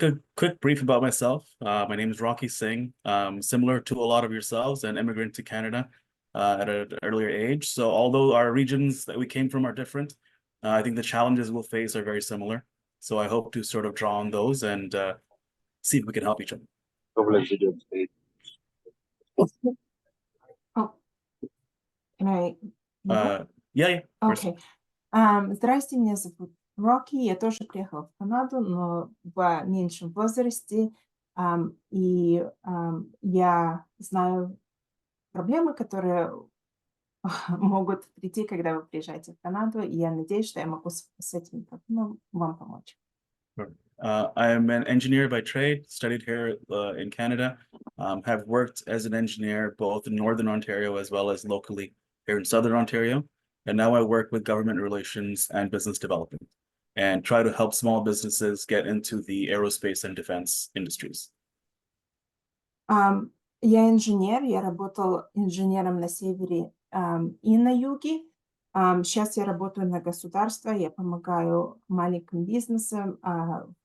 A quick brief about myself. My name is Singh. Similar to a lot of yourselves, an immigrant to Canada at an earlier age. So although our regions that we came from are different, I think the challenges we'll face are very similar. So I hope to sort of draw on those and see if we can help each other. Oh, can I? Yeah. Окей. Здрасте, меня зовут Рокки. Я тоже приехала в Канаду, но в меньшем возрасте. И я знаю проблемы, которые могут прийти, когда вы приезжаете в Канаду. И я надеюсь, что я могу с этим проблемам вам помочь. I am an engineer by trade, studied here in Canada, have worked as an engineer both in Northern Ontario as well as locally here in Southern Ontario. And now I work with government relations and business development and try to help small businesses get into the aerospace and defense industries. Я инженер, я работал инженером на севере и на юге. Сейчас я работаю на государство, я помогаю маленьким бизнесам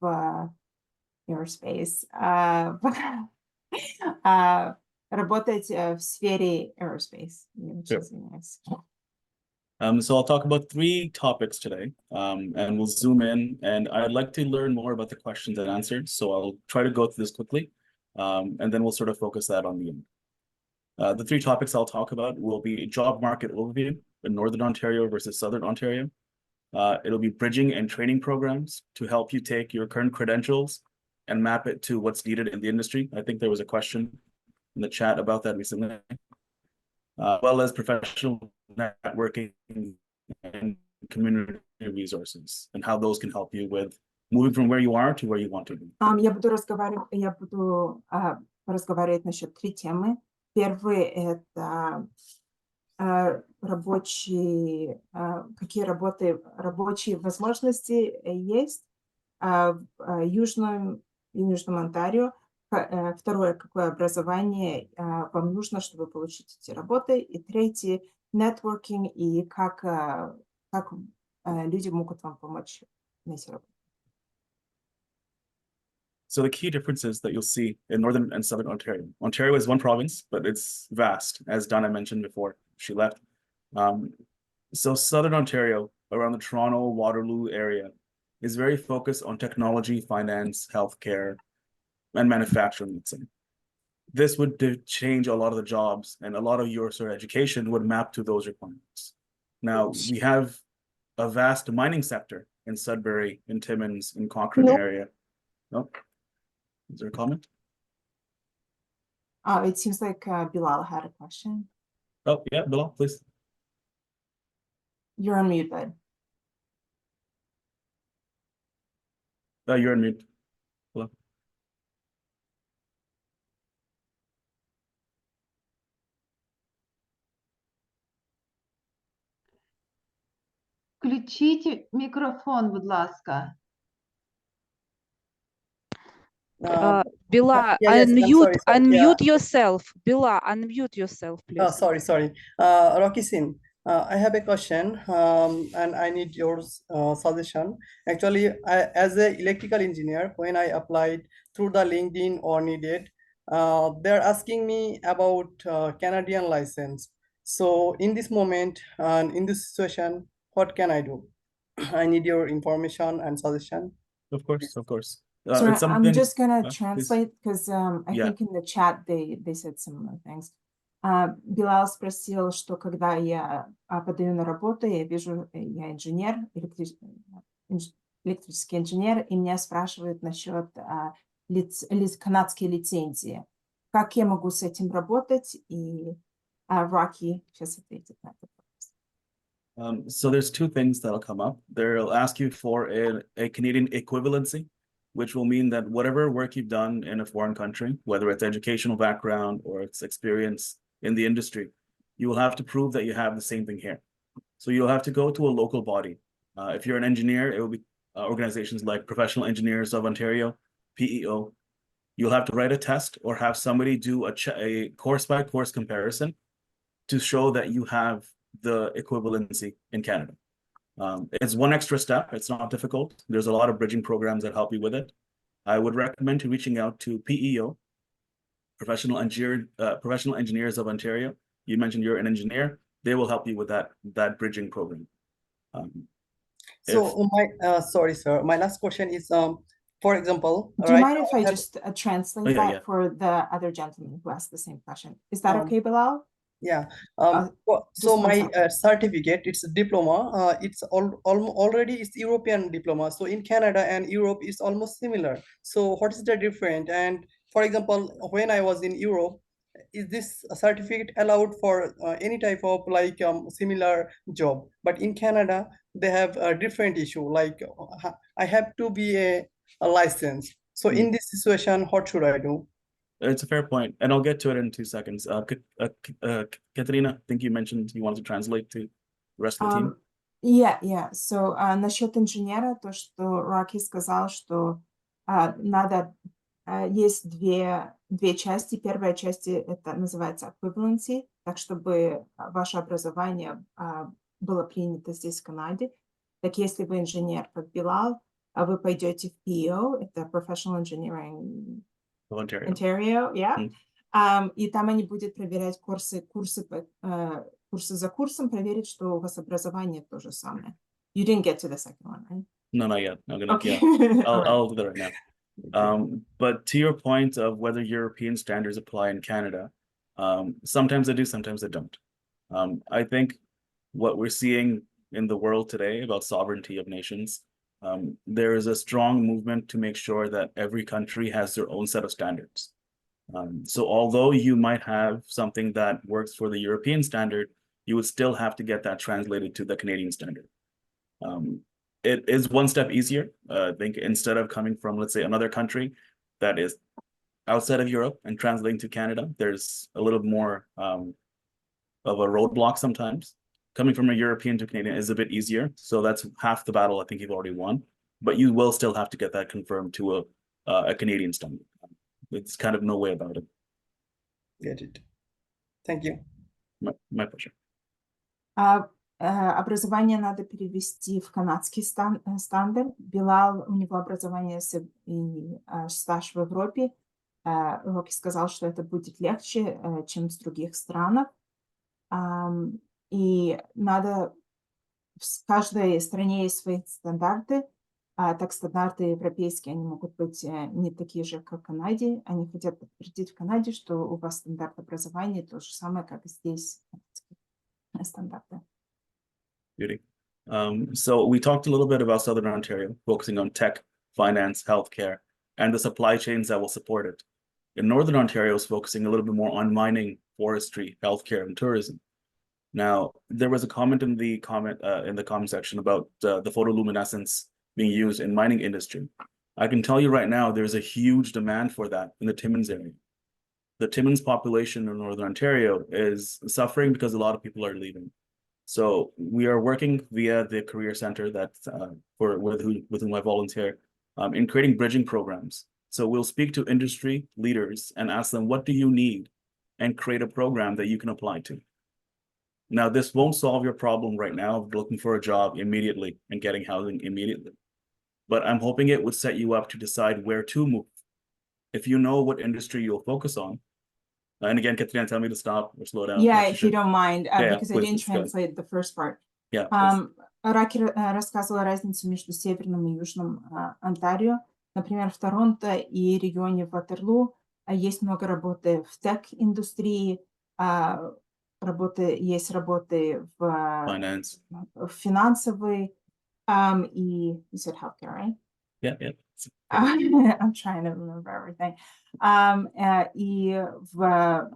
в aerospace, работать в сфере aerospace. So I'll talk about 3 topics today, and we'll zoom in. And I'd like to learn more about the questions and answers. So I'll try to go through this quickly, and then we'll sort of focus that on the end. The 3 topics I'll talk about will be job market overview in Northern Ontario versus Southern Ontario. It'll be bridging and training programs to help you take your current credentials and map it to what's needed in the industry. I think there was a question in the chat about that recently. Well as professional networking and community resources and how those can help you with moving from where you are to where you want to be. Я буду разговаривать насчет 3 темы. Первый – это какие рабочие возможности есть в Южном Онтарио. Второе, какое образование вам нужно, чтобы получить эти работы. И третье, networking и как люди могут вам помочь найти работу. So the key differences that you'll see in Northern and Southern Ontario. Ontario is one province, but it's vast, as Donna mentioned before she left. So Southern Ontario, around the Toronto, Waterloo area, is very focused on technology, finance, healthcare, and manufacturing, let's say. This would change a lot of the jobs, and a lot of your sort of education would map to those requirements. Now, we have a vast mining sector in Sudbury, in Timmins, in Cochrane area. Oh, is there a comment? It seems like Bilal had a question. Oh, yeah, Bilal, please. You're on mute, bud. You're on mute. Hello. Включіть мікрофон, будь ласка. Bila, yes, unmute, sorry, unmute yourself. Bila, unmute yourself, please. Oh, sorry. Rocky Singh, I have a question, and I need your suggestion. Actually, as an electrical engineer, when I applied through the LinkedIn or needed, they're asking me about Canadian license. So in this moment and in this situation, what can I do? I need your information and suggestion. Of course. Sorry, I'm just gonna translate because I think in the chat they said similar things. Билал спросил, что когда я подаю на работу, я вижу, я инженер, электрический инженер, и меня спрашивают насчет канадской лицензии. Как я могу с этим работать? И Rocky сейчас ответит на это. So there's 2 things that'll come up. They'll ask you for a Canadian equivalency, which will mean that whatever work you've done in a foreign country, whether it's educational background or it's experience in the industry, you will have to prove that you have the same thing here. So you'll have to go to a local body. If you're an engineer, it will be organizations like Professional Engineers of Ontario, PEO. You'll have to write a test or have somebody do a course-by-course comparison to show that you have the equivalency in Canada. It's one extra step. It's not difficult. There's a lot of bridging programs that help you with it. I would recommend to reaching out to PEO, Professional Engineers of Ontario. You mentioned you're an engineer. They will help you with that bridging program. So sorry, sir. My last question is, for example, Do you right mind now if I I have- just translate Oh, yeah, that yeah. for the other gentleman who asked the same question? Is that Um, okay, Bilal? Yeah. just So one my second. certificate, it's a diploma. It's already it's European diploma. So in Canada and Europe, it's almost similar. So what is the difference? And for example, when I was in Europe, is this certificate allowed for any type of like similar job? But in Canada, they have a different issue. Like I have to be a license. So in this situation, what should I do? It's a fair point, and I'll get to it in 2 seconds. Katerina, I think you mentioned you wanted to translate to the rest of the team. Yeah. So, насчет инженера, то, что Rocky сказал, что есть две части. Первая часть это называется equivalency, так чтобы ваше образование было принято здесь, в Канаде. Так если вы инженер, как Билал, вы пойдете в PEO, это Professional Engineering Ontario, yeah. И там они будут проверять курсы за курсом, проверить, что у вас образование то же самое. You didn't get to the second one, right? No, not yet. I'm gonna, Okay. yeah, All right. I'll do that right now. But to your point of whether European standards apply in Canada, sometimes they do, sometimes they don't. I think what we're seeing in the world today about sovereignty of nations, there is a strong movement to make sure that every country has their own set of standards. So although you might have something that works for the European standard, you would still have to get that translated to the Canadian standard. It is one step easier. I think instead of coming from, let's say, another country that is outside of Europe and translating to Canada, there's a little more of a roadblock sometimes. Coming from a European to Canadian is a bit easier. So that's half the battle I think you've already won. But you will still have to get that confirmed to a Canadian standard. It's kind of no way about it. Get it. Thank you. My pleasure. Образование надо перевести в канадский стандарт. Билал, у него образование и стаж в Европе. Роки сказал, что это будет легче, чем в других странах. И надо в каждой стране есть свои стандарты. Так стандарты европейские, они могут быть не такие же, как в Канаде. Они хотят подтвердить в Канаде, что у вас стандарт образования то же самое, как и здесь стандарты. Beauty. So we talked a little bit about Southern Ontario, focusing on tech, finance, healthcare, and the supply chains that will support it. In Northern Ontario is focusing a little bit more on mining, forestry, healthcare, and tourism. Now, there was a comment in the comment section about the photoluminescence being used in mining industry. I can tell you right now, there's a huge demand for that in the Timmins area. The Timmins population in Northern Ontario is suffering because a lot of people are leaving. So we are working via the career center that with whom I volunteer in creating bridging programs. So we'll speak to industry leaders and ask them, what do you need? And create a program that you can apply to. Now, this won't solve your problem right now of looking for a job immediately and getting housing immediately. But I'm hoping it would set you up to decide where to move. If you know what industry you'll focus on, and again, Katrina, tell me to stop or slow down. Yeah, if you don't mind, because I please, didn't it's good. translate the first part. Yeah. Раки рассказывала разницу между Северным и Южным Онтарио. Например, в Торонто и регионе Ватерлу есть много работы в тех-индустрии, есть работы в финансовой, и you said healthcare, right? Yeah. I'm trying to remember everything. И в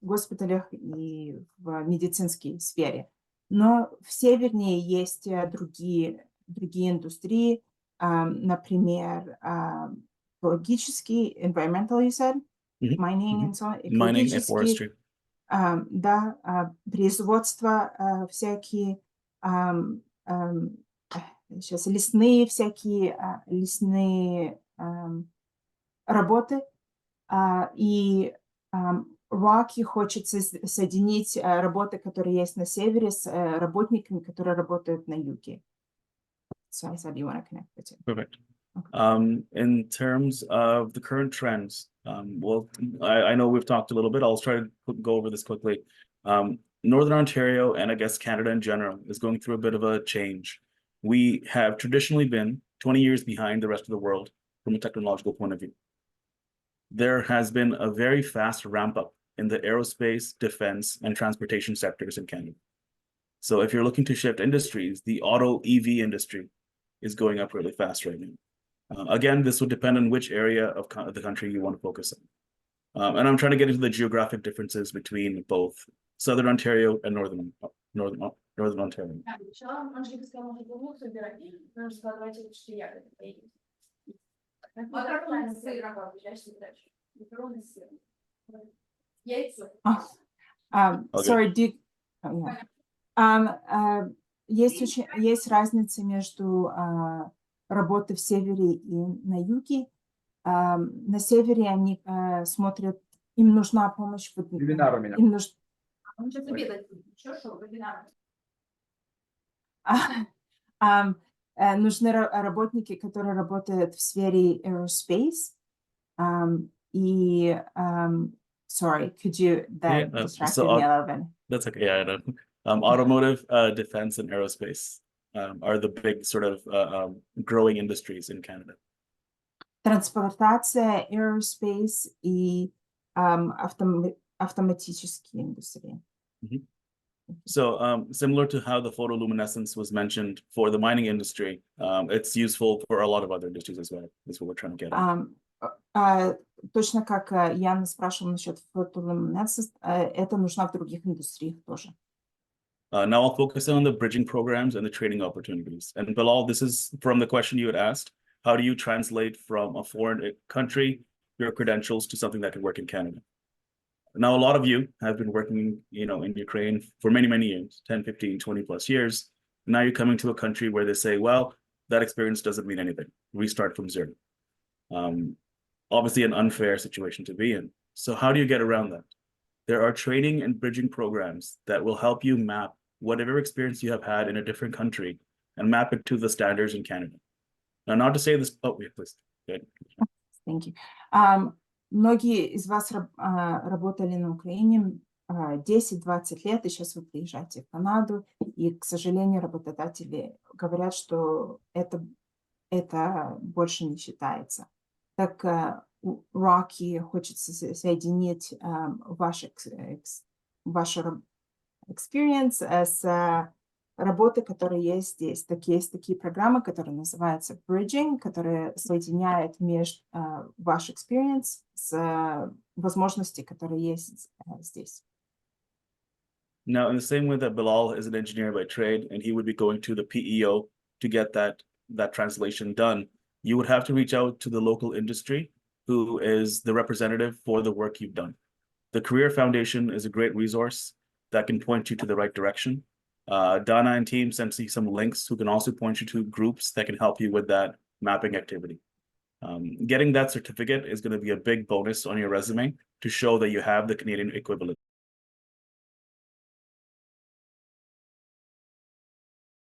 госпиталях и в медицинской сфере. Но в севернее есть другие индустрии, например, экологические, environmental, you said, mining and so on, Mining and forestry. Да, производства всякие, сейчас лесные всякие, лесные работы, и Rocky хочет соединить работы, которые есть на севере, с работниками, которые работают на юге. So I said you want to connect the two. Perfect. In terms of the current trends, well, I know we've talked a little bit. I'll try to go over this quickly. Northern Ontario, and I guess Canada in general, is going through a bit of a change. We have traditionally been 20 years behind the rest of the world from a technological point of view. There has been a very fast ramp up in the aerospace, defense, and transportation sectors in Canada. So if you're looking to shift industries, the auto EV industry is going up really fast right now. Again, this would depend on which area of the country you want to focus on. And I'm trying to get into the geographic differences between both Southern Ontario and Northern Ontario. Chciałam angielskiego może pomóc wybierać, możesz zgadywać, czy jak to powiedzieć. Makaron z syrem robisz, ja się też. Makaron z syrem. Яйца. Okay. Sorry, есть разница между работой в севере и на юге. На севере они смотрят, им нужна помощь. Им нужна. Он сейчас обедать будет. Что, вебинар? Нужны работники, которые работают в сфере aerospace. Sorry, could you distract me a little bit? That's okay. Yeah, I know. Automotive, defense, and aerospace are the big sort of growing industries in Canada. Транспортация, aerospace и автоматические индустрии. So similar to how the photoluminescence was mentioned for the mining industry, it's useful for a lot of other industries as well. That's what we're trying to get at. Точно как Яна спрашивала насчет фотолюминесценции, это нужно в других индустриях тоже. Now I'll focus on the bridging programs and the training opportunities. And Bilal, this is from the question you had asked. How do you translate from a foreign country your credentials to something that can work in Canada? Now, a lot of you have been working, in Ukraine for many, many years, 10, 15, 20 plus years. Now you're coming to a country where they say, well, that experience doesn't mean anything. Restart from zero. Obviously an unfair situation to be in. So how do you get around that? There are training and bridging programs that will help you map whatever experience you have had in a different country and map it to the standards in Canada. Now, not to say this, yeah, please. Good. Thank you. Многие из вас работали на Украине 10-20 лет, и сейчас вы приезжаете в Канаду, и, к сожалению, работодатели говорят, что это больше не считается. Так Rocky хочется соединить ваш experience с работой, которая есть здесь. Так есть такие программы, которые называются bridging, которые соединяют ваш experience с возможностями, которые есть здесь. Now, in the same way that Bilal is an engineer by trade, and he would be going to the PEO to get that translation done, you would have to reach out to the local industry who is the representative for the work you've done. The Career Foundation is a great resource that can point you to the right direction. Donna and team sent you some links who can also point you to groups that can help you with that mapping activity. Getting that certificate is going to be a big bonus on your resume to show that you have the Canadian equivalent.